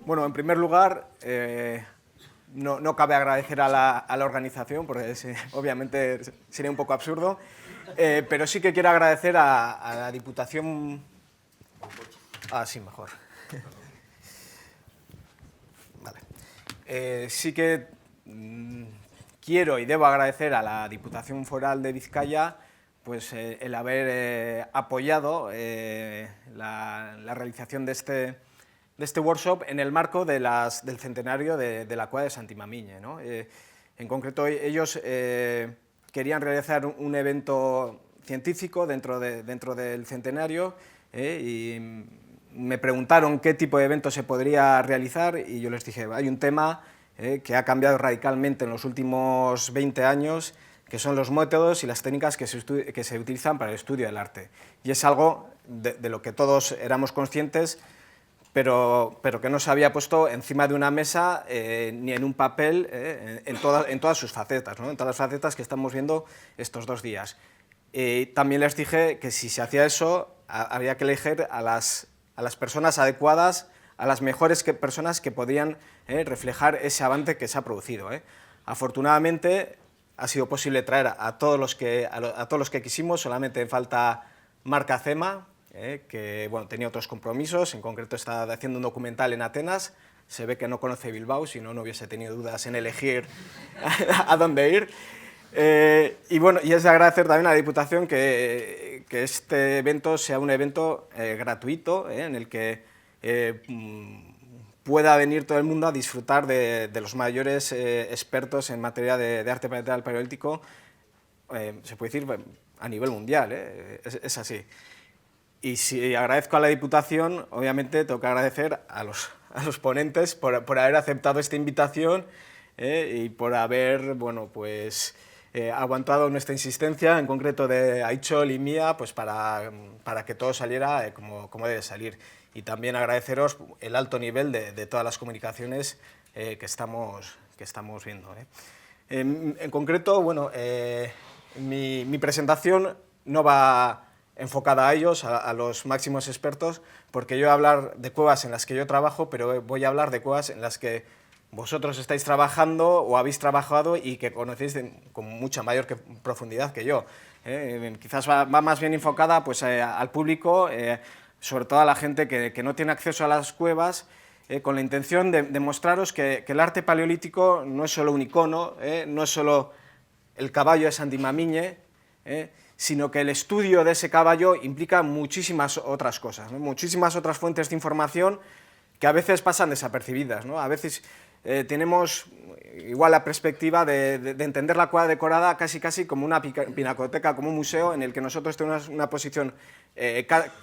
Bueno, en primer lugar, no cabe agradecer a la organización, porque obviamente sería un poco absurdo, pero sí que quiero agradecer a la Diputación... Ah, sí, mejor. Vale. Sí que quiero y debo agradecer a la Diputación Foral de Vizcaya pues, el haber apoyado la realización de este workshop en el marco del centenario de la Cueva de Santimamiñe, ¿no? En concreto, ellos querían realizar un evento científico dentro del centenario y me preguntaron qué tipo de evento se podría realizar y yo les dije, hay un tema que ha cambiado radicalmente en los últimos 20 años, que son los métodos y las técnicas que se utilizan para el estudio del arte. Y es algo de lo que todos éramos conscientes, pero que no se había puesto encima de una mesa ni en un papel en todas sus facetas, ¿no? En todas las facetas que estamos viendo estos 2 días. También les dije que si se hacía eso, había que elegir a las personas adecuadas, a las mejores personas que podían reflejar ese avance que se ha producido. Afortunadamente ha sido posible traer a todos los que quisimos, solamente falta Marc Acema, que bueno, tenía otros compromisos, en concreto está haciendo un documental en Atenas, se ve que no conoce Bilbao, si no, no hubiese tenido dudas en elegir a dónde ir. Y bueno, y es de agradecer también a la Diputación que este evento sea un evento gratuito, en el que pueda venir todo el mundo a disfrutar de los mayores expertos en materia de arte material paleolítico, se puede decir a nivel mundial, es así. Y si agradezco a la Diputación, obviamente tengo que agradecer a los ponentes por haber aceptado esta invitación y por haber, bueno, pues, aguantado nuestra insistencia, en concreto de Aichol y mía, pues para que todo saliera como debe salir. Y también agradeceros el alto nivel de todas las comunicaciones que estamos viendo. En concreto, bueno, mi presentación no va enfocada a ellos, a los máximos expertos, porque yo voy a hablar de cuevas en las que yo trabajo, pero voy a hablar de cuevas en las que vosotros estáis trabajando o habéis trabajado y que conocéis con mucha mayor profundidad que yo. Quizás va más bien enfocada pues, al público, sobre todo a la gente que no tiene acceso a las cuevas, con la intención de mostraros que el arte paleolítico no es solo un icono, no es solo el caballo de Santimamiñe, sino que el estudio de ese caballo implica muchísimas otras cosas, ¿no? Muchísimas otras fuentes de información que a veces pasan desapercibidas, ¿no? A veces tenemos igual la perspectiva de entender la cueva decorada casi como una pinacoteca, como un museo en el que nosotros tenemos una posición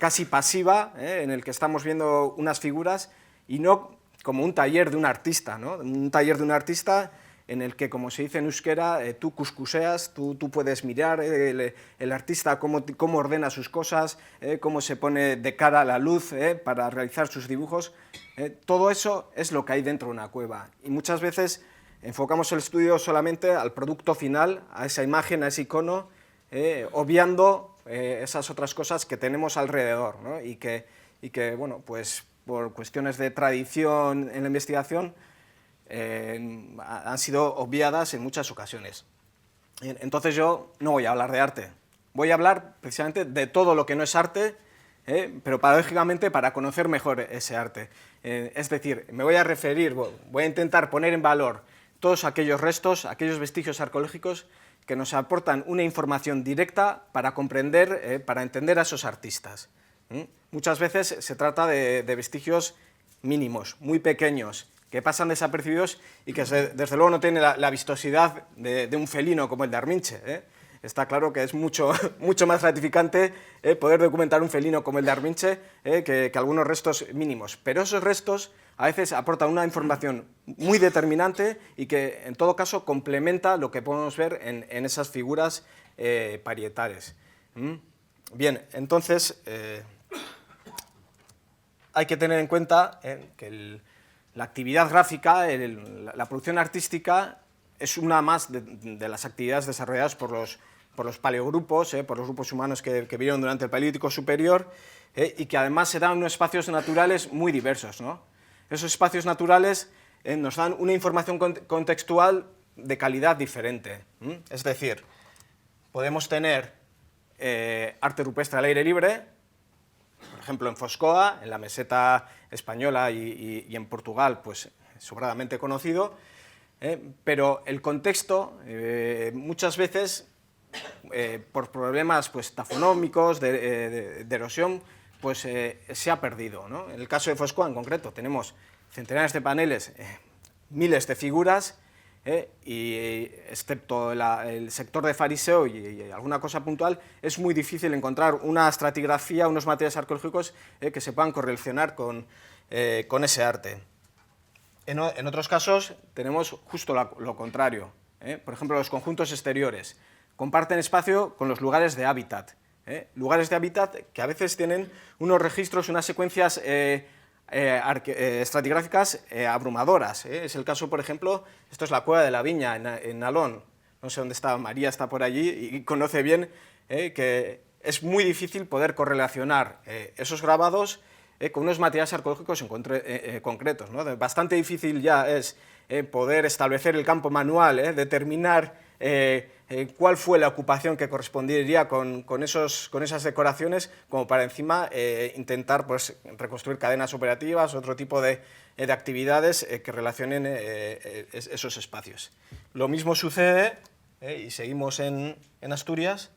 casi pasiva, en el que estamos viendo unas figuras y no como un taller de un artista, ¿no? Un taller de un artista en el que, como se dice en euskera, tú cuscuseas, tú puedes mirar el artista cómo ordena sus cosas, cómo se pone de cara a la luz para realizar sus dibujos. Todo eso es lo que hay dentro de una cueva. Y muchas veces enfocamos el estudio solamente al producto final, a esa imagen, a ese icono, obviando esas otras cosas que tenemos alrededor, ¿no? y que, bueno, pues por cuestiones de tradición en la investigación, han sido obviadas en muchas ocasiones. Entonces yo no voy a hablar de arte, voy a hablar precisamente de todo lo que no es arte, pero paradójicamente para conocer mejor ese arte. Es decir, me voy a referir, voy a intentar poner en valor todos aquellos restos, aquellos vestigios arqueológicos que nos aportan una información directa para comprender, para entender a esos artistas. Muchas veces se trata de vestigios mínimos, muy pequeños, que pasan desapercibidos y que desde luego no tienen la vistosidad de un felino como el de Arminche. Está claro que es mucho más gratificante poder documentar un felino como el de Arminche que algunos restos mínimos, pero esos restos a veces aportan una información muy determinante y que en todo caso complementa lo que podemos ver en esas figuras parietales. Bien, entonces hay que tener en cuenta que la actividad gráfica, la producción artística, es una más de las actividades desarrolladas por los paleogrupos, por los grupos humanos que vivieron durante el Paleolítico Superior, y que además se dan en unos espacios naturales muy diversos, ¿no? esos espacios naturales nos dan una información contextual de calidad diferente. Es decir, podemos tener arte rupestre al aire libre, por ejemplo en Foscoa, en la meseta española y en Portugal, pues sobradamente conocido, pero el contexto muchas veces, por problemas pues, tafonómicos, de erosión, pues se ha perdido, ¿no? En el caso de Foscoa en concreto tenemos centenares de paneles, miles de figuras, y excepto el sector de Fariseo y alguna cosa puntual, es muy difícil encontrar una estratigrafía, unos materiales arqueológicos que se puedan correlacionar con ese arte. En otros casos tenemos justo lo contrario. Por ejemplo, los conjuntos exteriores comparten espacio con los lugares de hábitat. Lugares de hábitat que a veces tienen unos registros, unas secuencias estratigráficas abrumadoras. Es el caso, por ejemplo, esto es la Cueva de la Viña en Nalón. No sé dónde está, María está por allí y conoce bien que es muy difícil poder correlacionar esos grabados con unos materiales arqueológicos concretos, ¿no? Bastante difícil ya es poder establecer el campo manual, determinar cuál fue la ocupación que correspondería con esas decoraciones, como para encima intentar pues, reconstruir cadenas operativas, otro tipo de actividades que relacionen esos espacios. Lo mismo sucede, y seguimos en Asturias,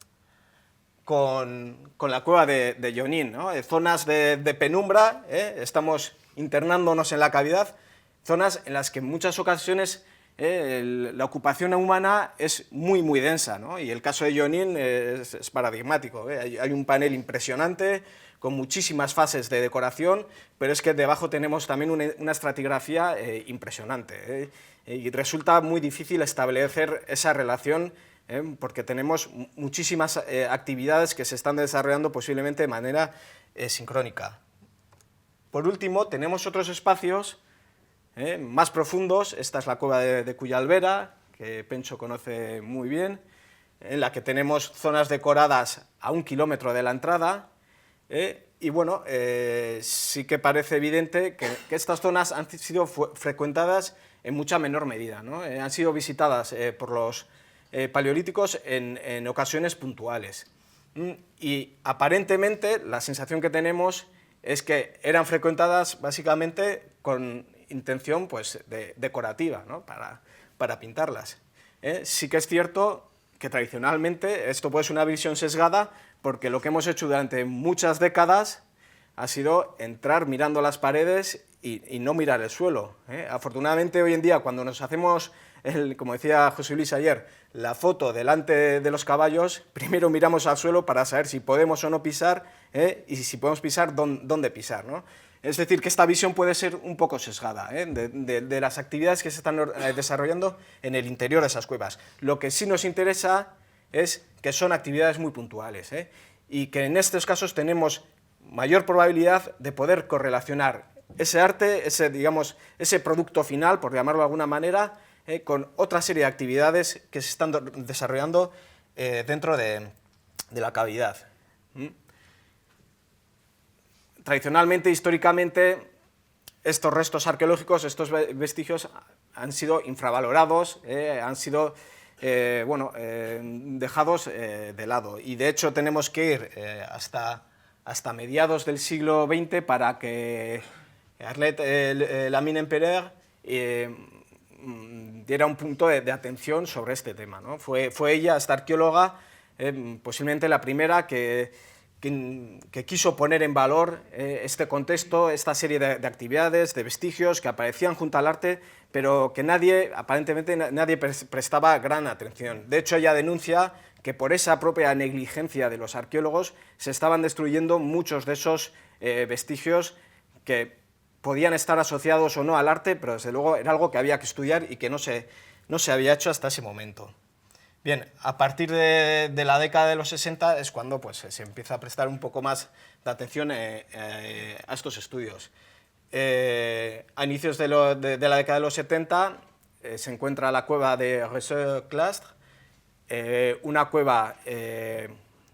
con la cueva de Llonín, ¿no? Zonas de penumbra, estamos internándonos en la cavidad, zonas en las que en muchas ocasiones la ocupación humana es muy, muy densa, ¿no? Y el caso de Llonín es paradigmático. Hay un panel impresionante, con muchísimas fases de decoración, pero es que debajo tenemos también una estratigrafía impresionante, y resulta muy difícil establecer esa relación porque tenemos muchísimas actividades que se están desarrollando posiblemente de manera sincrónica. Por último, tenemos otros espacios más profundos. Esta es la cueva de Cuyalvera, que Pencho conoce muy bien, en la que tenemos zonas decoradas a 1 kilómetro de la entrada, y bueno, sí que parece evidente que estas zonas han sido frecuentadas en mucha menor medida, ¿no? Han sido visitadas por los paleolíticos en ocasiones puntuales. Y aparentemente la sensación que tenemos es que eran frecuentadas básicamente con intención pues, decorativa, ¿no? para pintarlas. Sí que es cierto que tradicionalmente esto puede ser una visión sesgada, porque lo que hemos hecho durante muchas décadas ha sido entrar mirando las paredes y no mirar el suelo. Afortunadamente hoy en día, cuando nos hacemos, como decía José Luis ayer, la foto delante de los caballos, primero miramos al suelo para saber si podemos o no pisar, y si podemos pisar, dónde pisar, ¿no? Es decir, que esta visión puede ser un poco sesgada de las actividades que se están desarrollando en el interior de esas cuevas. Lo que sí nos interesa es que son actividades muy puntuales, y que en estos casos tenemos mayor probabilidad de poder correlacionar ese arte, ese producto final, por llamarlo de alguna manera, con otra serie de actividades que se están desarrollando dentro de la cavidad. Tradicionalmente, históricamente, estos restos arqueológicos, estos vestigios, han sido infravalorados, han sido dejados de lado. Y de hecho tenemos que ir hasta mediados del siglo XX para que Arlette Lamine-Empereur diera un punto de atención sobre este tema, ¿no? Fue ella, esta arqueóloga, posiblemente la primera que quiso poner en valor este contexto, esta serie de actividades, de vestigios que aparecían junto al arte, pero que aparentemente nadie prestaba gran atención. De hecho, ella denuncia que por esa propia negligencia de los arqueólogos se estaban destruyendo muchos de esos vestigios que podían estar asociados o no al arte, pero desde luego era algo que había que estudiar y que no se había hecho hasta ese momento. Bien, a partir de la década de los 60 es cuando pues, se empieza a prestar un poco más de atención a estos estudios. A inicios de la década de los 70 se encuentra la cueva de Resseux-Clastres, una cueva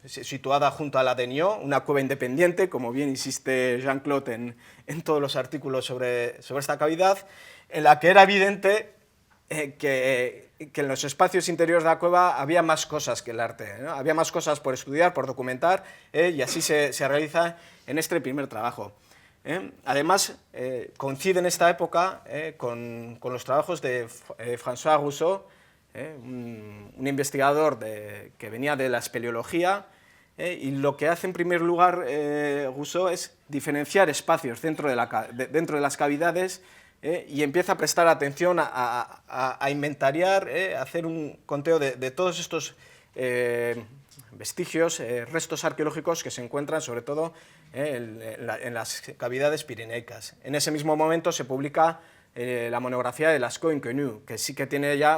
situada junto a la de Niort, una cueva independiente, como bien insiste Jean-Claude en todos los artículos sobre esta cavidad, en la que era evidente que en los espacios interiores de la cueva había más cosas que el arte, ¿no? Había más cosas por estudiar, por documentar, y así se realiza en este primer trabajo. Además, coincide en esta época con los trabajos de François Rousseau, un investigador que venía de la espeleología, y lo que hace en primer lugar Rousseau es diferenciar espacios dentro de las cavidades, y empieza a prestar atención a inventariar, a hacer un conteo de todos estos vestigios, restos arqueológicos que se encuentran sobre todo en las cavidades pireneicas. En ese mismo momento se publica la monografía de Lascaux Inconnu, que sí que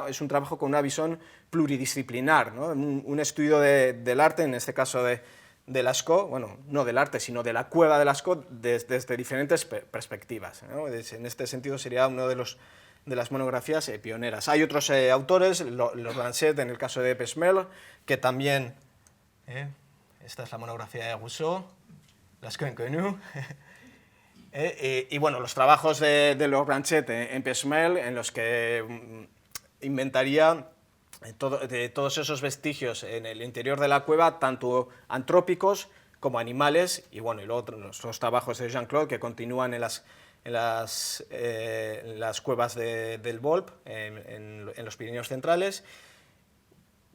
es un trabajo con una visión pluridisciplinar, ¿no? Un estudio del arte, en este caso de Lascaux, bueno, no del arte, sino de la cueva de Lascaux desde diferentes perspectivas, ¿no? En este sentido sería uno de las monografías pioneras. Hay otros autores, los Blanchet en el caso de Pesmel, que también, esta es la monografía de Rousseau, Lascaux Inconnu, y bueno, los trabajos de los Blanchet en Pesmel, en los que inventaría de todos esos vestigios en el interior de la cueva, tanto antrópicos como animales, y bueno, y luego los trabajos de Jean-Claude que continúan en las cuevas del Volp, en los Pirineos centrales.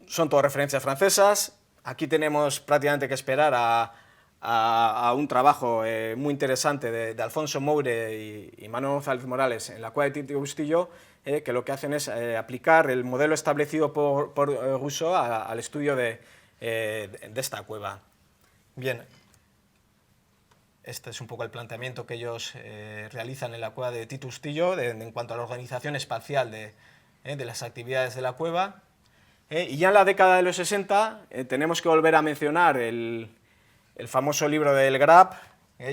Son todas referencias francesas. Aquí tenemos prácticamente que esperar a un trabajo muy interesante de Alfonso Moure y Manuel González Morales en la cueva de Tito Bustillo, que lo que hacen es aplicar el modelo establecido por Rousseau al estudio de esta cueva. Bien, este es un poco el planteamiento que ellos realizan en la cueva de Tito Bustillo en cuanto a la organización espacial de las actividades de la cueva. Y ya en la década de los 60 tenemos que volver a mencionar el famoso libro del Grab.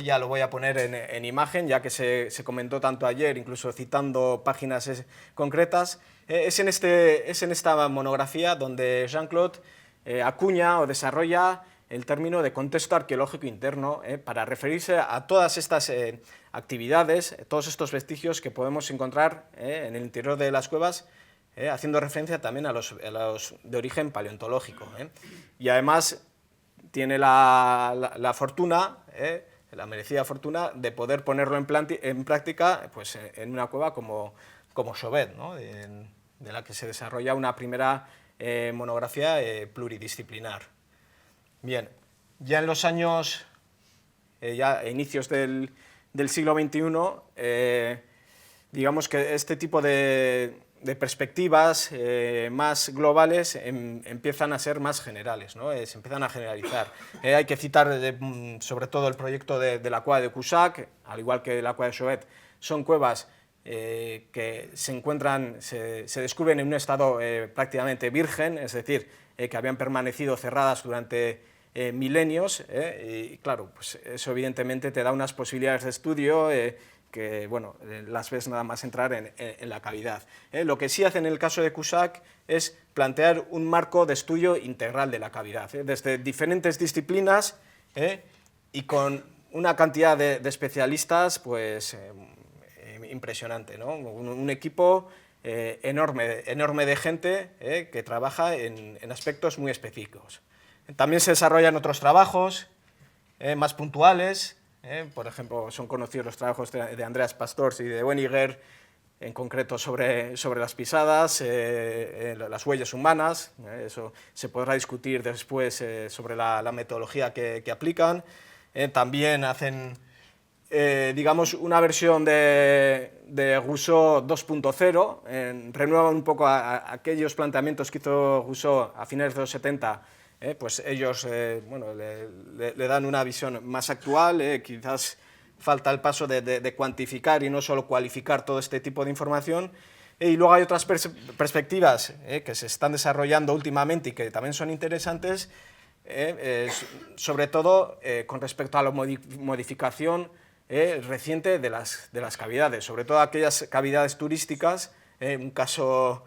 Ya lo voy a poner en imagen, ya que se comentó tanto ayer, incluso citando páginas concretas. Es en esta monografía donde Jean-Claude acuña o desarrolla el término de contexto arqueológico interno para referirse a todas estas actividades, todos estos vestigios que podemos encontrar en el interior de las cuevas, haciendo referencia también a los de origen paleontológico. Y además tiene la fortuna, la merecida fortuna, de poder ponerlo en práctica pues, en una cueva como Chauvet, ¿no? de la que se desarrolla una primera monografía pluridisciplinar. Bien, ya en los años, ya a inicios del siglo XXI, digamos que este tipo de perspectivas más globales empiezan a ser más generales, ¿no? Se empiezan a generalizar. Hay que citar sobre todo el proyecto de la cueva de Cussac, al igual que la cueva de Chauvet. Son cuevas que se descubren en un estado prácticamente virgen, es decir, que habían permanecido cerradas durante milenios, y claro, pues eso evidentemente te da unas posibilidades de estudio que, bueno, las ves nada más entrar en la cavidad. Lo que sí hace en el caso de Cussac es plantear un marco de estudio integral de la cavidad, desde diferentes disciplinas y con una cantidad de especialistas pues, impresionante, ¿no? Un equipo enorme de gente que trabaja en aspectos muy específicos. También se desarrollan otros trabajos más puntuales. Por ejemplo, son conocidos los trabajos de Andreas Pastors y de Weniger, en concreto sobre las pisadas, las huellas humanas. Eso se podrá discutir después sobre la metodología que aplican. También hacen, digamos, una versión de Rousseau 2.0, renuevan un poco aquellos planteamientos que hizo Rousseau a finales de los 70. Pues ellos bueno, le dan una visión más actual, quizás falta el paso de cuantificar y no solo cualificar todo este tipo de información. Y luego hay otras perspectivas que se están desarrollando últimamente y que también son interesantes, sobre todo con respecto a la modificación reciente de las cavidades, sobre todo aquellas cavidades turísticas. Un caso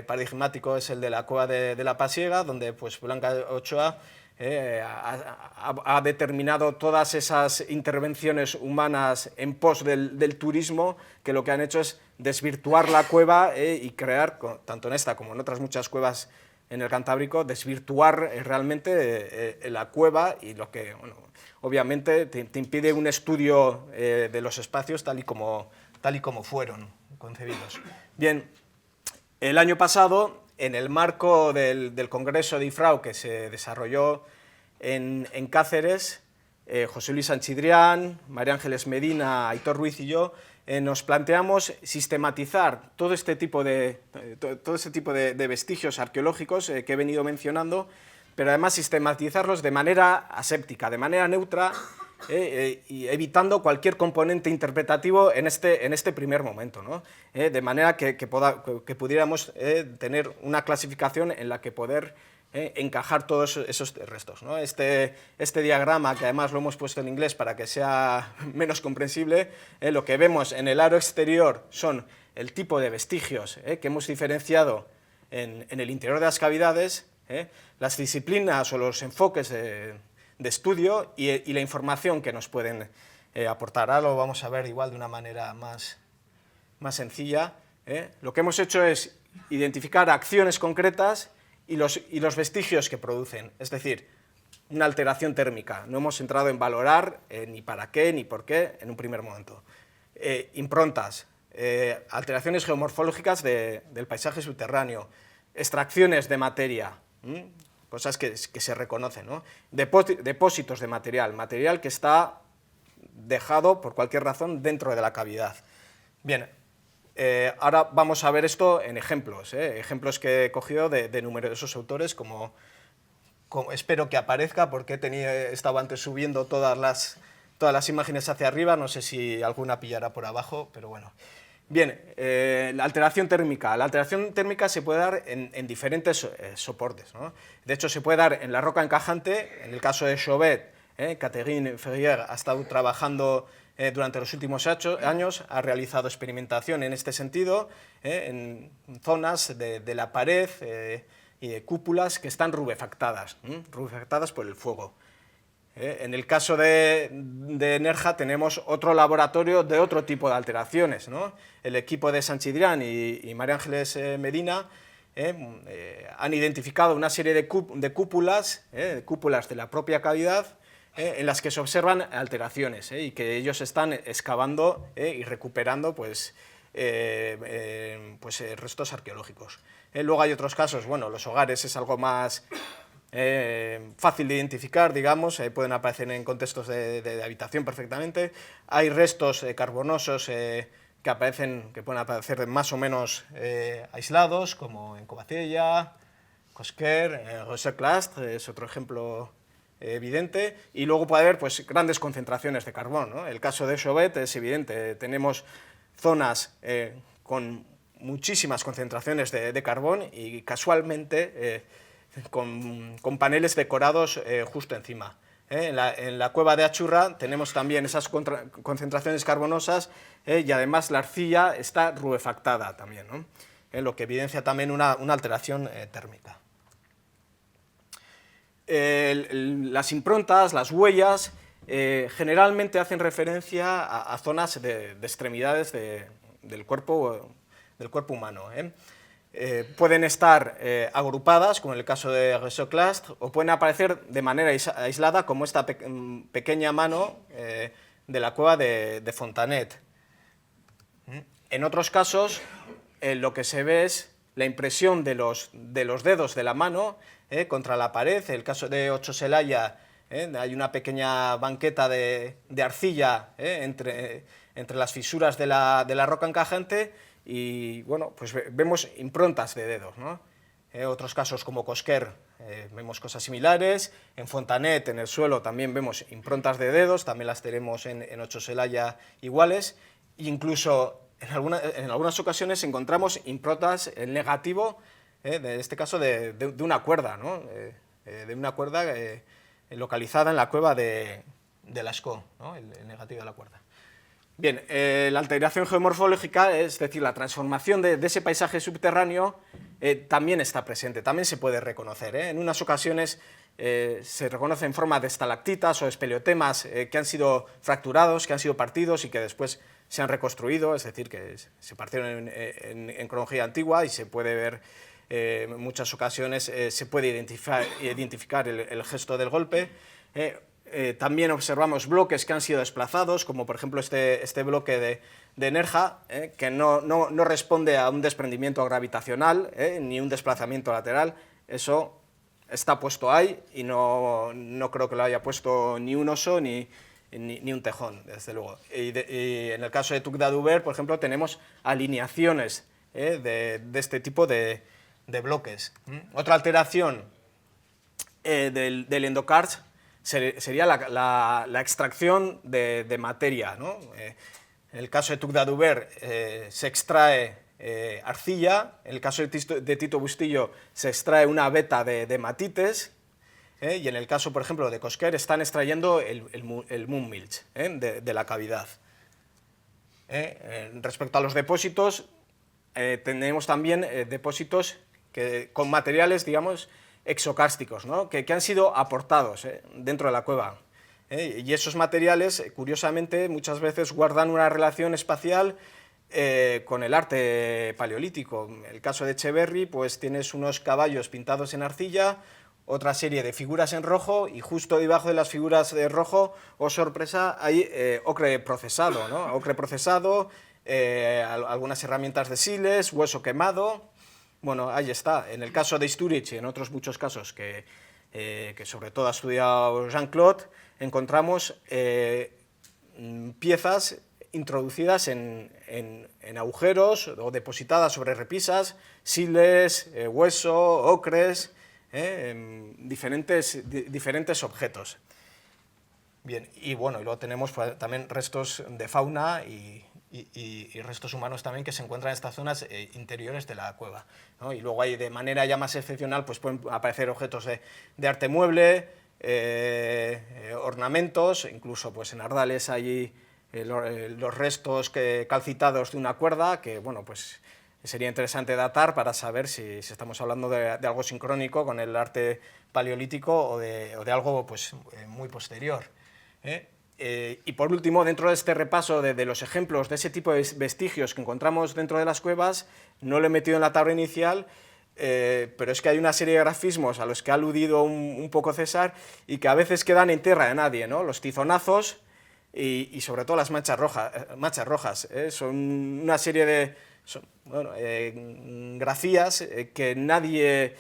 paradigmático es el de la cueva de la Pasiega, donde pues, Blanca Ochoa ha determinado todas esas intervenciones humanas en pos del turismo, que lo que han hecho es desvirtuar la cueva y crear, tanto en esta como en otras muchas cuevas en el Cantábrico, desvirtuar realmente la cueva, y lo que, bueno, obviamente te impide un estudio de los espacios tal y como fueron concebidos. Bien, el año pasado, en el marco del Congreso de IFRAU que se desarrolló en Cáceres, José Luis Sanchidrián, María Ángeles Medina, Aitor Ruiz y yo nos planteamos sistematizar todo este tipo de vestigios arqueológicos que he venido mencionando, pero además sistematizarlos de manera aséptica, de manera neutra, y evitando cualquier componente interpretativo en este primer momento, ¿no? De manera que pudiéramos tener una clasificación en la que poder encajar todos esos restos, ¿no? Este diagrama, que además lo hemos puesto en inglés para que sea menos comprensible, lo que vemos en el aro exterior son el tipo de vestigios que hemos diferenciado en el interior de las cavidades, las disciplinas o los enfoques de estudio y la información que nos pueden aportar. Ahora lo vamos a ver igual de una manera más sencilla. Lo que hemos hecho es identificar acciones concretas y los vestigios que producen, es decir, una alteración térmica. No hemos entrado en valorar ni para qué ni por qué en un primer momento. Improntas, alteraciones geomorfológicas del paisaje subterráneo, extracciones de materia, cosas que se reconocen, ¿no? Depósitos de material que está dejado por cualquier razón dentro de la cavidad. Bien, ahora vamos a ver esto en ejemplos, ejemplos que he cogido de numerosos autores, como espero que aparezca, porque estaba antes subiendo todas las imágenes hacia arriba, no sé si alguna pillará por abajo, pero bueno. Bien, la alteración térmica. La alteración térmica se puede dar en diferentes soportes, ¿no? De hecho, se puede dar en la roca encajante. En el caso de Chauvet, Catherine Ferrier ha estado trabajando durante los últimos años, ha realizado experimentación en este sentido, en zonas de la pared y de cúpulas que están rubefactadas por el fuego. En el caso de Nerja tenemos otro laboratorio de otro tipo de alteraciones, ¿no? El equipo de Sanchidrián y María Ángeles Medina han identificado una serie de cúpulas de la propia cavidad, en las que se observan alteraciones, y que ellos están excavando y recuperando restos arqueológicos. Luego hay otros casos, bueno, los hogares es algo más fácil de identificar, digamos, pueden aparecer en contextos de habitación perfectamente. Hay restos carbonosos que pueden aparecer más o menos aislados, como en Covacella, Cosquer, Roseclastre, es otro ejemplo evidente, y luego puede haber grandes concentraciones de carbón, ¿no? El caso de Chauvet es evidente, tenemos zonas con muchísimas concentraciones de carbón y casualmente con paneles decorados justo encima. En la cueva de Achurra tenemos también esas concentraciones carbonosas, y además la arcilla está rubefactada también, ¿no? Lo que evidencia también una alteración térmica. Las improntas, las huellas, generalmente hacen referencia a zonas de extremidades del cuerpo humano. Pueden estar agrupadas, como en el caso de Roseclastre, o pueden aparecer de manera aislada, como esta pequeña mano de la cueva de Fontanet. En otros casos, lo que se ve es la impresión de los dedos de la mano contra la pared. En el caso de Ocho Celaya, hay una pequeña banqueta de arcilla entre las fisuras de la roca encajante, y bueno, pues vemos improntas de dedos, ¿no? Otros casos como Cosquer, vemos cosas similares. En Fontanet, en el suelo, también vemos improntas de dedos, también las tenemos en Ocho Celaya iguales, e incluso en algunas ocasiones encontramos improntas en negativo, en este caso de una cuerda, ¿no? De una cuerda localizada en la cueva de Lascaux, ¿no? El negativo de la cuerda. Bien, la alteración geomorfológica, es decir, la transformación de ese paisaje subterráneo, también está presente, también se puede reconocer. En unas ocasiones se reconoce en forma de estalactitas o espeleotemas que han sido fracturados, que han sido partidos y que después se han reconstruido, es decir, que se partieron en cronología antigua y se puede ver, en muchas ocasiones se puede identificar el gesto del golpe. También observamos bloques que han sido desplazados, como por ejemplo este bloque de Nerja, que no responde a un desprendimiento gravitacional, ni un desplazamiento lateral. Eso está puesto ahí y no creo que lo haya puesto ni un oso ni un tejón, desde luego. Y en el caso de Tuc-Daduber, por ejemplo, tenemos alineaciones de este tipo de bloques. Otra alteración del endocarst sería la extracción de materia, ¿no? En el caso de Tuc-Daduber se extrae arcilla, en el caso de Tito Bustillo se extrae una veta de hematites, y en el caso, por ejemplo, de Cosquer están extrayendo el Moonmilch de la cavidad. Respecto a los depósitos, tenemos también depósitos con materiales, digamos, exocársticos, ¿no? que han sido aportados dentro de la cueva. Y esos materiales, curiosamente, muchas veces guardan una relación espacial con el arte paleolítico. En el caso de Echeverri, pues tienes unos caballos pintados en arcilla, otra serie de figuras en rojo, y justo debajo de las figuras de rojo, oh sorpresa, hay ocre procesado, ¿no? Ocre procesado, algunas herramientas de siles, hueso quemado. Bueno, ahí está. En el caso de Istúriz y en otros muchos casos que sobre todo ha estudiado Jean-Claude, encontramos piezas introducidas en agujeros o depositadas sobre repisas, siles, hueso, ocres, diferentes objetos. Bien, y bueno, y luego tenemos también restos de fauna y restos humanos también que se encuentran en estas zonas interiores de la cueva, ¿no? Y luego hay, de manera ya más excepcional, pues pueden aparecer objetos de arte mueble, ornamentos, incluso pues en Ardales hay los restos calcitados de una cuerda, que bueno, pues sería interesante datar para saber si estamos hablando de algo sincrónico con el arte paleolítico o de algo pues muy posterior. Y por último, dentro de este repaso de los ejemplos de ese tipo de vestigios que encontramos dentro de las cuevas, no lo he metido en la tabla inicial, pero es que hay una serie de grafismos a los que ha aludido un poco César y que a veces quedan en tierra de nadie, ¿no? Los tizonazos y sobre todo las manchas rojas, son una serie de grafías que nadie...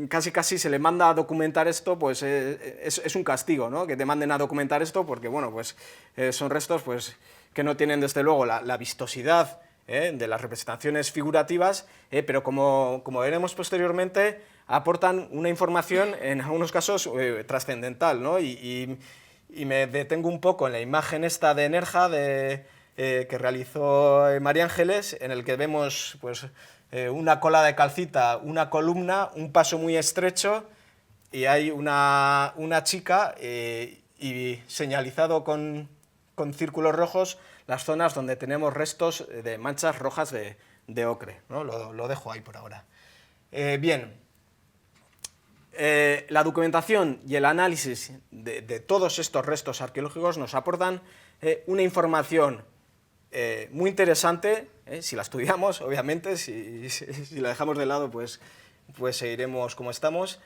casi se le manda a documentar esto, pues es un castigo, ¿no? Que te manden a documentar esto, porque bueno, pues son restos pues, que no tienen desde luego la vistosidad de las representaciones figurativas, pero como veremos posteriormente, aportan una información en algunos casos trascendental, ¿no? Y me detengo un poco en la imagen esta de Nerja que realizó María Ángeles, en el que vemos pues una cola de calcita, una columna, un paso muy estrecho, y hay una chica y señalizado con círculos rojos las zonas donde tenemos restos de manchas rojas de ocre, ¿no? Lo dejo ahí por ahora. Bien, la documentación y el análisis de todos estos restos arqueológicos nos aportan una información muy interesante, si la estudiamos, obviamente, si la dejamos de lado, pues seguiremos como estamos,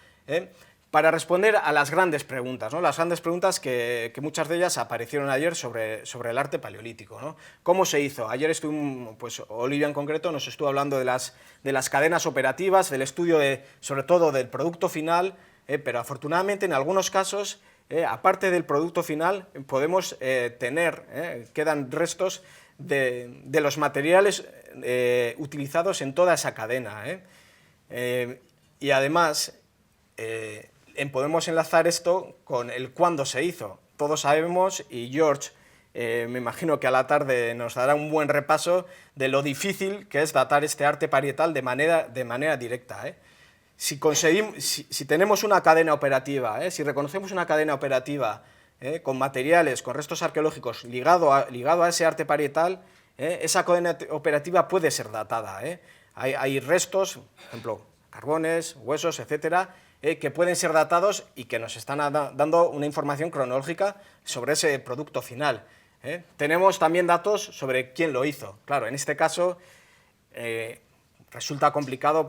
para responder a las grandes preguntas, ¿no? Las grandes preguntas que muchas de ellas aparecieron ayer sobre el arte paleolítico, ¿no? ¿Cómo se hizo? Ayer pues Olivia en concreto nos estuvo hablando de las cadenas operativas, del estudio sobre todo del producto final, pero afortunadamente en algunos casos, aparte del producto final, podemos quedan restos de los materiales utilizados en toda esa cadena. Y además podemos enlazar esto con el cuándo se hizo. Todos sabemos, y George me imagino que a la tarde nos dará un buen repaso de lo difícil que es datar este arte parietal de manera directa. Si tenemos una cadena operativa, si reconocemos una cadena operativa con materiales, con restos arqueológicos ligado a ese arte parietal, esa cadena operativa puede ser datada. Hay restos, por ejemplo, carbones, huesos, etcétera, que pueden ser datados y que nos están dando una información cronológica sobre ese producto final. Tenemos también datos sobre quién lo hizo. Claro, en este caso resulta complicado,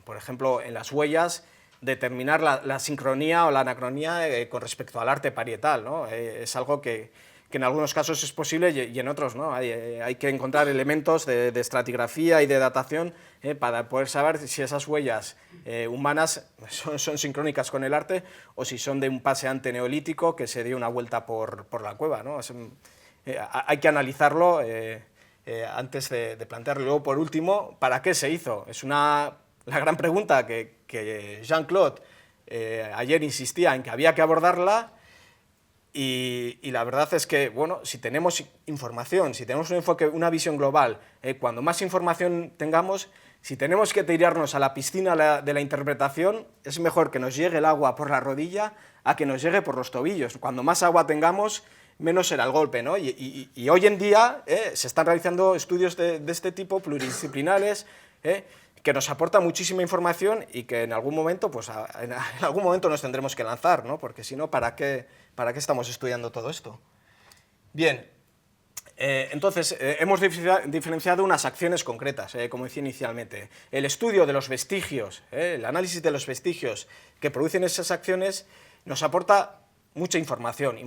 por ejemplo, en las huellas, determinar la sincronía o la anacronía con respecto al arte parietal, ¿no? Es algo que en algunos casos es posible y en otros no. Hay que encontrar elementos de estratigrafía y de datación para poder saber si esas huellas humanas son sincrónicas con el arte o si son de un paseante neolítico que se dio una vuelta por la cueva, ¿no? Hay que analizarlo antes de plantearlo. Luego, por último, ¿para qué se hizo? Es la gran pregunta que Jean-Claude ayer insistía en que había que abordarla. Y la verdad es que, bueno, si tenemos información, si tenemos un enfoque, una visión global, cuando más información tengamos, si tenemos que tirarnos a la piscina de la interpretación, es mejor que nos llegue el agua por la rodilla a que nos llegue por los tobillos. Cuando más agua tengamos, menos será el golpe, ¿no? Y hoy en día se están realizando estudios de este tipo, pluridisciplinares, que nos aporta muchísima información y que en algún momento, pues en algún momento nos tendremos que lanzar, ¿no? Porque si no, ¿para qué estamos estudiando todo esto? Bien, entonces hemos diferenciado unas acciones concretas, como decía inicialmente. El estudio de los vestigios, el análisis de los vestigios que producen esas acciones nos aporta mucha información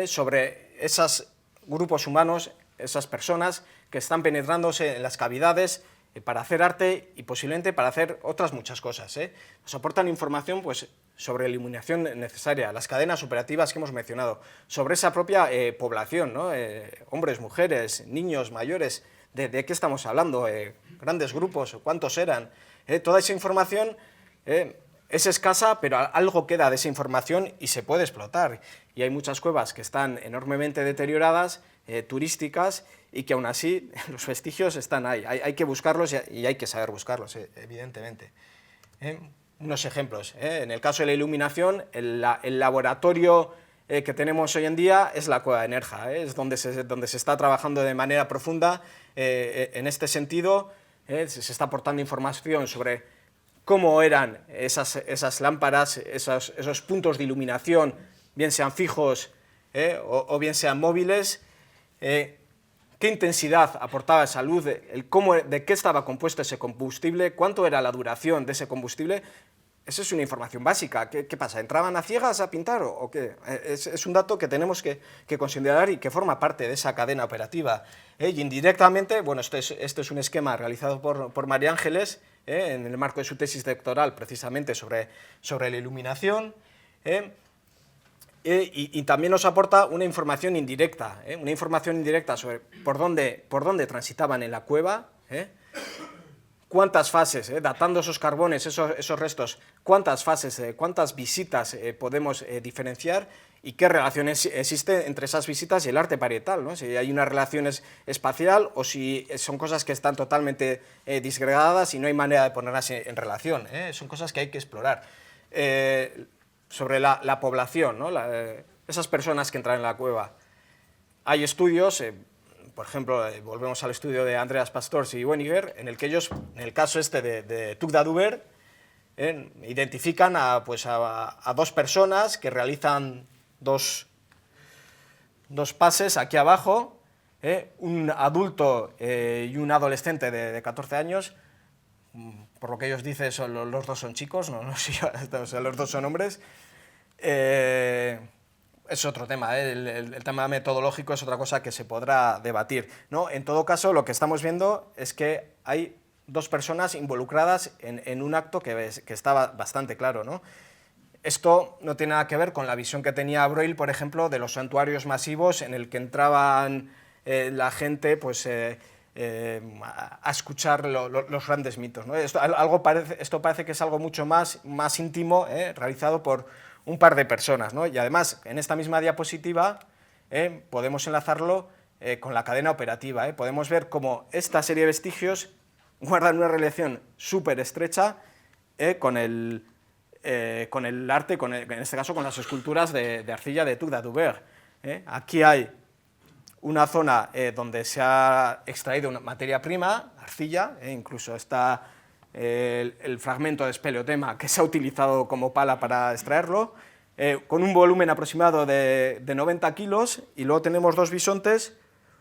sobre esos grupos humanos, esas personas que están penetrándose en las cavidades para hacer arte y posiblemente para hacer otras muchas cosas. Nos aportan información pues, sobre la iluminación necesaria, las cadenas operativas que hemos mencionado, sobre esa propia población, ¿no? Hombres, mujeres, niños, mayores, ¿de qué estamos hablando? Grandes grupos, ¿cuántos eran? Toda esa información es escasa, pero algo queda de esa información y se puede explotar. Y hay muchas cuevas que están enormemente deterioradas, turísticas, y que aún así los vestigios están ahí. Hay que buscarlos y hay que saber buscarlos, evidentemente. Unos ejemplos. En el caso de la iluminación, el laboratorio que tenemos hoy en día es la cueva de Nerja. Es donde se está trabajando de manera profunda en este sentido. Se está aportando información sobre cómo eran esas lámparas, esos puntos de iluminación, bien sean fijos o bien sean móviles, qué intensidad aportaba esa luz, de qué estaba compuesto ese combustible, cuánto era la duración de ese combustible. Esa es una información básica. ¿Qué pasa? ¿Entraban a ciegas a pintar o qué? Es un dato que tenemos que considerar y que forma parte de esa cadena operativa. Y indirectamente, bueno, este es un esquema realizado por María Ángeles en el marco de su tesis doctoral, precisamente sobre la iluminación. Y también nos aporta una información indirecta sobre por dónde transitaban en la cueva, cuántas fases, datando esos carbones, esos restos, cuántas fases, cuántas visitas podemos diferenciar y qué relaciones existe entre esas visitas y el arte parietal, ¿no? Si hay una relación espacial o si son cosas que están totalmente disgregadas y no hay manera de ponerlas en relación. Son cosas que hay que explorar. Sobre la población, ¿no? Esas personas que entran en la cueva. Hay estudios, por ejemplo, volvemos al estudio de Andreas Pastors y Weniger, en el que ellos, en el caso este de Tugdaduber, identifican a dos personas que realizan dos pases aquí abajo, un adulto y un adolescente de 14 años, por lo que ellos dicen, los dos son chicos, no sé, o sea, los dos son hombres. Es otro tema, el tema metodológico es otra cosa que se podrá debatir, ¿no? En todo caso, lo que estamos viendo es que hay dos personas involucradas en un acto que está bastante claro, ¿no? Esto no tiene nada que ver con la visión que tenía Breuil, por ejemplo, de los santuarios masivos en el que entraban la gente, pues, a escuchar los grandes mitos, ¿no? Esto parece que es algo mucho más íntimo, realizado por un par de personas, ¿no? Y además, en esta misma diapositiva podemos enlazarlo con la cadena operativa. Podemos ver cómo esta serie de vestigios guardan una relación súper estrecha con el arte, en este caso con las esculturas de arcilla de Tugdaduber. Aquí hay una zona donde se ha extraído una materia prima, arcilla, incluso está el fragmento de espeleotema que se ha utilizado como pala para extraerlo, con un volumen aproximado de 90 kilos, y luego tenemos dos bisontes,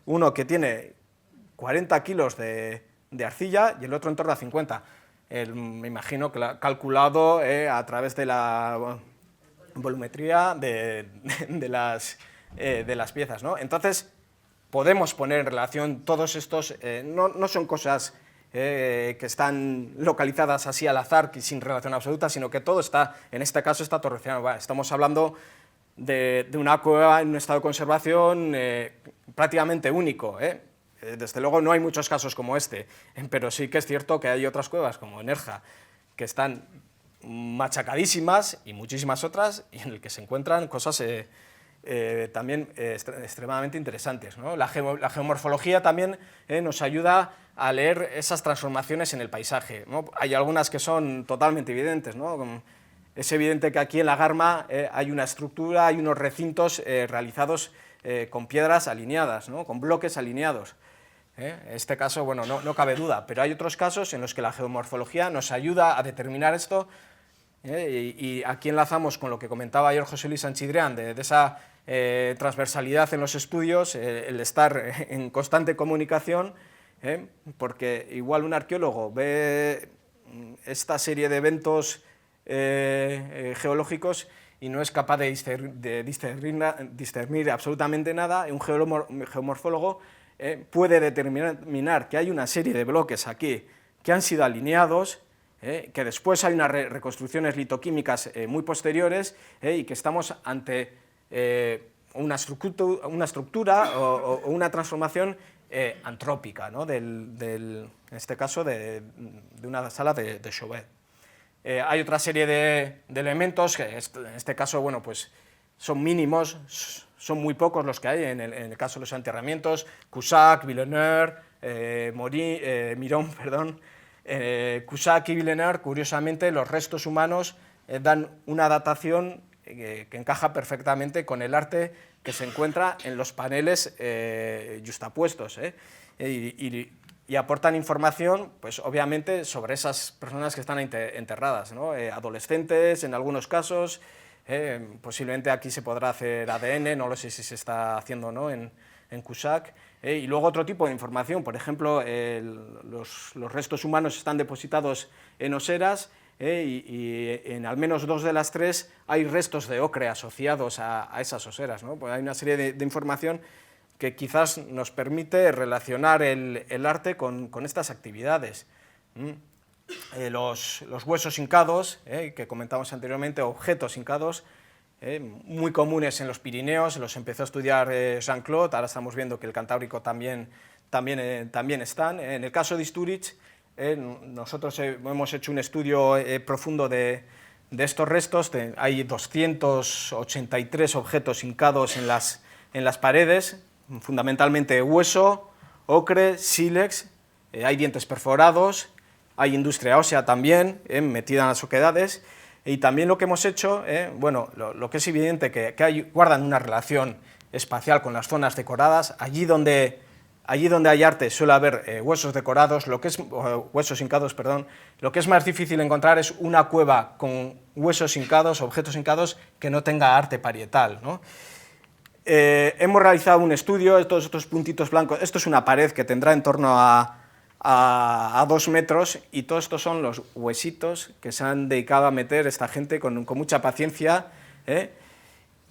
uno que tiene 40 kilos de arcilla y el otro en torno a 50. Me imagino que calculado a través de la volumetría de las piezas, ¿no? Entonces, podemos poner en relación todos estos, no son cosas que están localizadas así al azar, sin relación absoluta, sino que todo está, en este caso, está todo relacionado. Estamos hablando de una cueva en un estado de conservación prácticamente único, Desde luego no hay muchos casos como este, pero sí que es cierto que hay otras cuevas, como en Nerja, que están machacadísimas, y muchísimas otras, y en el que se encuentran cosas también extremadamente interesantes, ¿no? La geomorfología también nos ayuda a leer esas transformaciones en el paisaje, ¿no? Hay algunas que son totalmente evidentes, ¿no? Es evidente que aquí en la Garma hay una estructura, hay unos recintos realizados con piedras alineadas, ¿no? Con bloques alineados. En este caso, bueno, no cabe duda, pero hay otros casos en los que la geomorfología nos ayuda a determinar esto, y aquí enlazamos con lo que comentaba ayer José Luis Sanchidrián, de esa transversalidad en los estudios, el estar en constante comunicación, porque igual un arqueólogo ve esta serie de eventos geológicos y no es capaz de discernir absolutamente nada. Un geomorfólogo puede determinar que hay una serie de bloques aquí que han sido alineados, que después hay unas reconstrucciones litoquímicas muy posteriores, y que estamos ante una estructura o una transformación antrópica, ¿no? En este caso de una sala de Chauvet. Hay otra serie de elementos que en este caso, bueno, pues son mínimos, son muy pocos los que hay en el caso de los enterramientos. Cusack, Villeneuve, Mirón, perdón. Cusack y Villeneuve, curiosamente, los restos humanos dan una datación que encaja perfectamente con el arte que se encuentra en los paneles yuxtapuestos, y aportan información, pues obviamente, sobre esas personas que están enterradas, ¿no? Adolescentes en algunos casos, posiblemente aquí se podrá hacer ADN, no lo sé si se está haciendo o no en Cusack, y luego otro tipo de información, por ejemplo, los restos humanos están depositados en oseras, y en al menos 2 de las 3 hay restos de ocre asociados a esas oseras, ¿no? Pues hay una serie de información que quizás nos permite relacionar el arte con estas actividades. Los huesos hincados, que comentamos anteriormente, objetos hincados, muy comunes en los Pirineos, los empezó a estudiar Jean-Claude, ahora estamos viendo que el Cantábrico también están. En el caso de Istúriz, nosotros hemos hecho un estudio profundo de estos restos. Hay 283 objetos hincados en las paredes, fundamentalmente hueso, ocre, sílex, hay dientes perforados, hay industria ósea también, metida en las oquedades, y también lo que hemos hecho, bueno, lo que es evidente que guardan una relación espacial con las zonas decoradas. Allí donde hay arte suele haber huesos decorados, huesos hincados, perdón. Lo que es más difícil encontrar es una cueva con huesos hincados, objetos hincados, que no tenga arte parietal, ¿no? Hemos realizado un estudio, todos estos puntitos blancos, esto es una pared que tendrá en torno a 2 metros, y todos estos son los huesitos que se han dedicado a meter esta gente con mucha paciencia.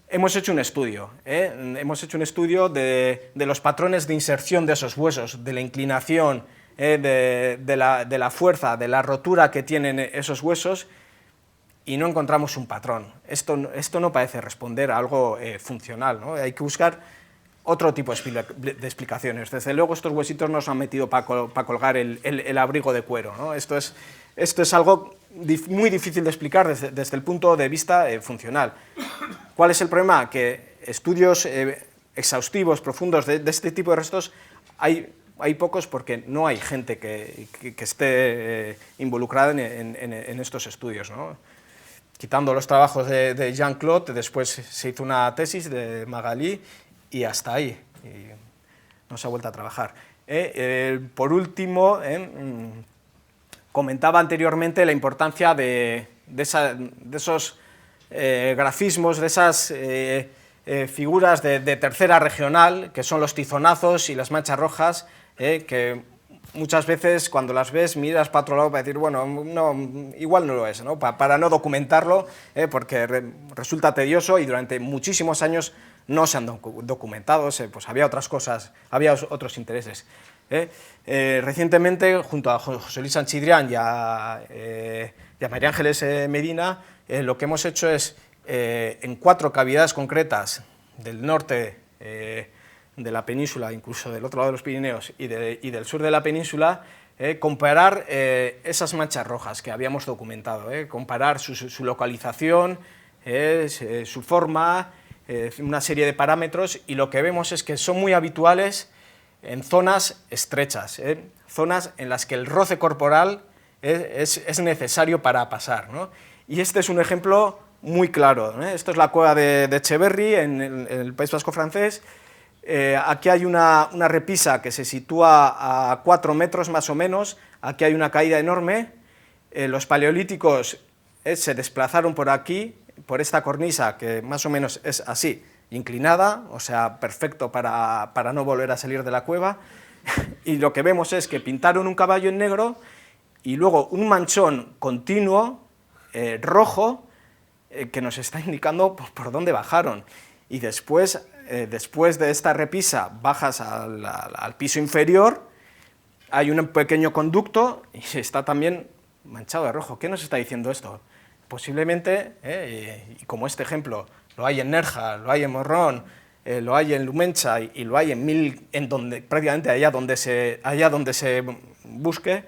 Hemos hecho un estudio, de los patrones de inserción de esos huesos, de la inclinación, de la fuerza, de la rotura que tienen esos huesos, y no encontramos un patrón. Esto no parece responder a algo funcional, ¿no? Hay que buscar otro tipo de explicaciones. Desde luego estos huesitos no se han metido para colgar el abrigo de cuero, ¿no? Esto es algo muy difícil de explicar desde el punto de vista funcional. ¿Cuál es el problema? Que estudios exhaustivos, profundos de este tipo de restos hay pocos, porque no hay gente que esté involucrada en estos estudios, ¿no? Quitando los trabajos de Jean-Claude, después se hizo una tesis de Magali y hasta ahí, y no se ha vuelto a trabajar. Por último, comentaba anteriormente la importancia de esos grafismos, de esas figuras de tercera regional, que son los tizonazos y las manchas rojas, que muchas veces cuando las ves miras para otro lado para decir, bueno, no, igual no lo es, ¿no? Para no documentarlo, porque resulta tedioso y durante muchísimos años no se han documentado, pues había otras cosas, había otros intereses. Recientemente, junto a José Luis Sanchidrián y a María Ángeles Medina, lo que hemos hecho es, en 4 cavidades concretas del norte de la península, incluso del otro lado de los Pirineos y del sur de la península, comparar esas manchas rojas que habíamos documentado, comparar su localización, su forma, una serie de parámetros, y lo que vemos es que son muy habituales en zonas estrechas, zonas en las que el roce corporal es necesario para pasar, ¿no? Y este es un ejemplo muy claro, Esto es la cueva de Etxeberri, en el País Vasco francés. Aquí hay una repisa que se sitúa a 4 metros más o menos, aquí hay una caída enorme, los paleolíticos se desplazaron por aquí, por esta cornisa que más o menos es así, inclinada, o sea, perfecto para no volver a salir de la cueva, y lo que vemos es que pintaron un caballo en negro y luego un manchón continuo, rojo, que nos está indicando por dónde bajaron, y después de esta repisa bajas al piso inferior, hay un pequeño conducto y está también manchado de rojo. ¿Qué nos está diciendo esto? Posiblemente, y como este ejemplo, lo hay en Nerja, lo hay en Morrón, lo hay en Lumencha y lo hay en donde, prácticamente allá donde se busque,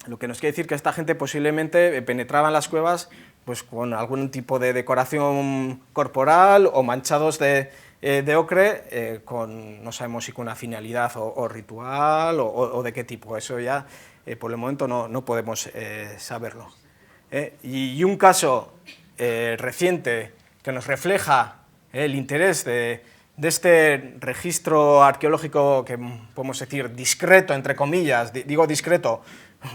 lo que nos quiere decir que esta gente posiblemente penetraba en las cuevas pues con algún tipo de decoración corporal o manchados de ocre, no sabemos si con una finalidad o ritual o de qué tipo, eso ya por el momento no podemos saberlo. Y un caso reciente que nos refleja el interés de este registro arqueológico que podemos decir discreto, entre comillas, digo discreto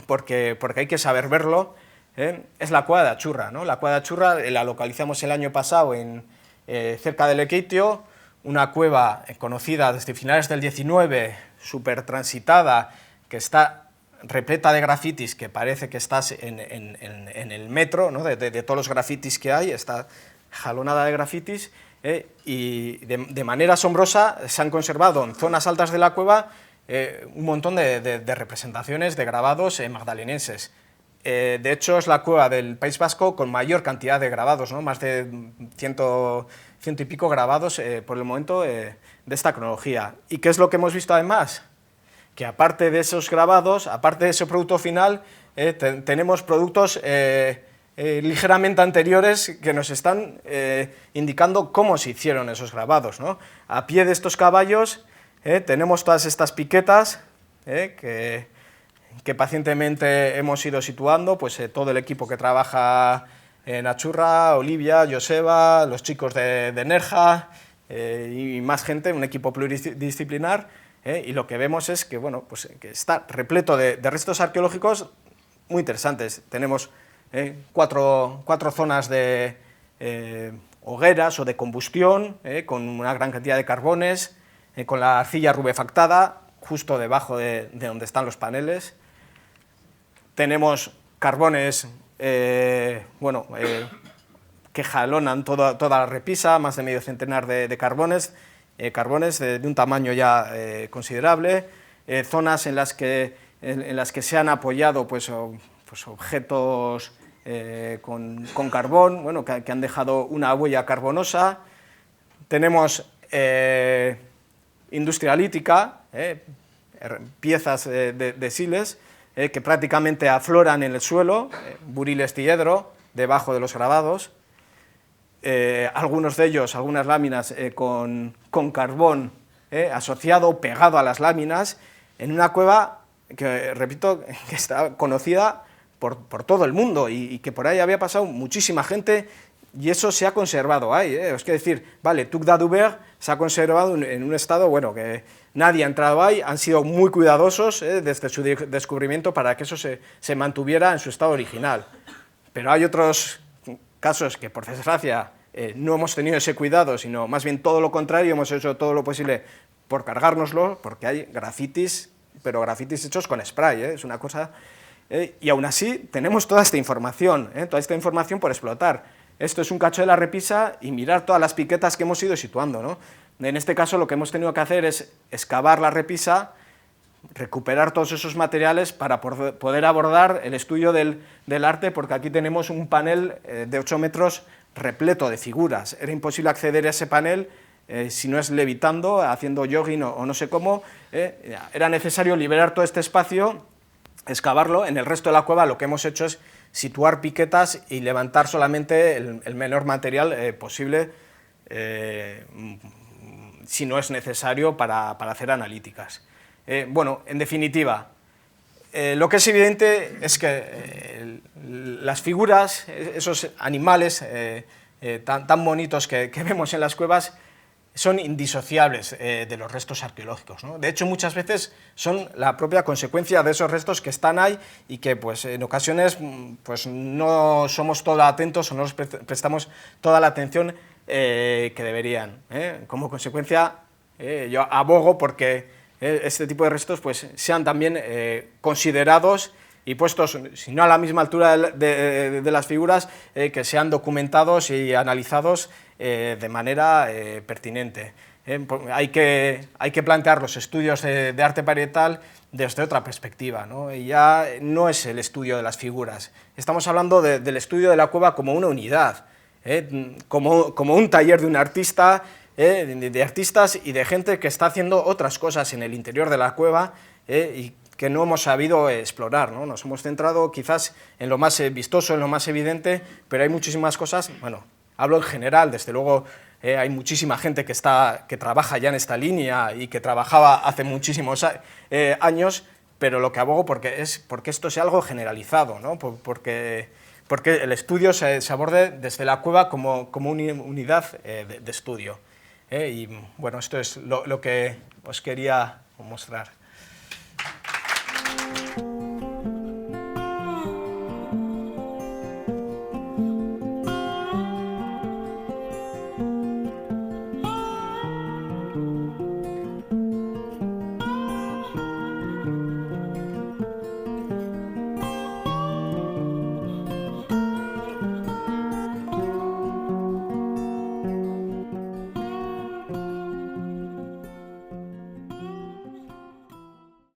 porque hay que saber verlo, es la cueva de Achurra, ¿no? La cueva de Achurra la localizamos el año pasado cerca de Lekeitio, una cueva conocida desde finales del 19, súper transitada, que está repleta de grafitis, que parece que estás en el metro, ¿no? de todos los grafitis que hay, está jalonada de grafitis, y de manera asombrosa se han conservado en zonas altas de la cueva un montón de representaciones de grabados magdalenenses. De hecho, es la cueva del País Vasco con mayor cantidad de grabados, ¿no? Más de ciento y pico grabados por el momento de esta cronología. ¿Y qué es lo que hemos visto además? Que aparte de esos grabados, aparte de ese producto final, tenemos productos ligeramente anteriores que nos están indicando cómo se hicieron esos grabados, ¿no? A pie de estos caballos tenemos todas estas piquetas que pacientemente hemos ido situando, pues todo el equipo que trabaja en Achurra, Olivia, Joseba, los chicos de Nerja y más gente, un equipo pluridisciplinar, y lo que vemos es que, bueno, pues, que está repleto de restos arqueológicos muy interesantes. Tenemos 4 zonas de hogueras o de combustión, con una gran cantidad de carbones, con la arcilla rubefactada justo debajo de donde están los paneles. Tenemos carbones que jalonan toda la repisa, más de medio centenar de carbones, de un tamaño ya considerable, zonas en las que se han apoyado pues objetos con carbón, bueno, que han dejado una huella carbonosa. Tenemos industria lítica, piezas de siles que prácticamente afloran en el suelo, buriles diedro, debajo de los grabados, algunos de ellos, algunas láminas con carbón asociado, pegado a las láminas, en una cueva que, repito, que está conocida por todo el mundo y que por ahí había pasado muchísima gente y eso se ha conservado ahí. Os quiero decir, vale, Tuc d'Adoubert se ha conservado en un estado, bueno, que nadie ha entrado ahí, han sido muy cuidadosos desde su descubrimiento para que eso se mantuviera en su estado original. Pero hay otros casos que, por desgracia, no hemos tenido ese cuidado, sino más bien todo lo contrario, hemos hecho todo lo posible por cargárnoslo, porque hay grafitis, pero grafitis hechos con spray, es una cosa... y aún así tenemos toda esta información por explotar. Esto es un cacho de la repisa y mirar todas las piquetas que hemos ido situando, ¿no? En este caso lo que hemos tenido que hacer es excavar la repisa, recuperar todos esos materiales para poder abordar el estudio del arte, porque aquí tenemos un panel de 8 metros repleto de figuras. Era imposible acceder a ese panel si no es levitando, haciendo jogging o no sé cómo. Era necesario liberar todo este espacio, excavarlo. En el resto de la cueva lo que hemos hecho es situar piquetas y levantar solamente el menor material posible, si no es necesario, para hacer analíticas. Bueno, en definitiva, lo que es evidente es que las figuras, esos animales tan bonitos que vemos en las cuevas, son indisociables de los restos arqueológicos, ¿no? De hecho, muchas veces son la propia consecuencia de esos restos que están ahí y que, pues, en ocasiones, pues, no somos todo atentos o no les prestamos toda la atención que deberían. Como consecuencia, yo abogo porque este tipo de restos, pues, sean también considerados y puestos, si no a la misma altura de las figuras, que sean documentados y analizados de manera pertinente. Hay que plantear los estudios de arte parietal desde otra perspectiva, ¿no? Y ya no es el estudio de las figuras, estamos hablando del estudio de la cueva como una unidad, como un taller de un artista, de artistas y de gente que está haciendo otras cosas en el interior de la cueva y que no hemos sabido explorar, ¿no? Nos hemos centrado quizás en lo más vistoso, en lo más evidente, pero hay muchísimas cosas, bueno, hablo en general, desde luego hay muchísima gente que trabaja ya en esta línea y que trabajaba hace muchísimos años, pero lo que abogo porque esto sea algo generalizado, ¿no? Porque el estudio se aborde desde la cueva como una unidad de estudio. Y bueno, esto es lo que os quería mostrar.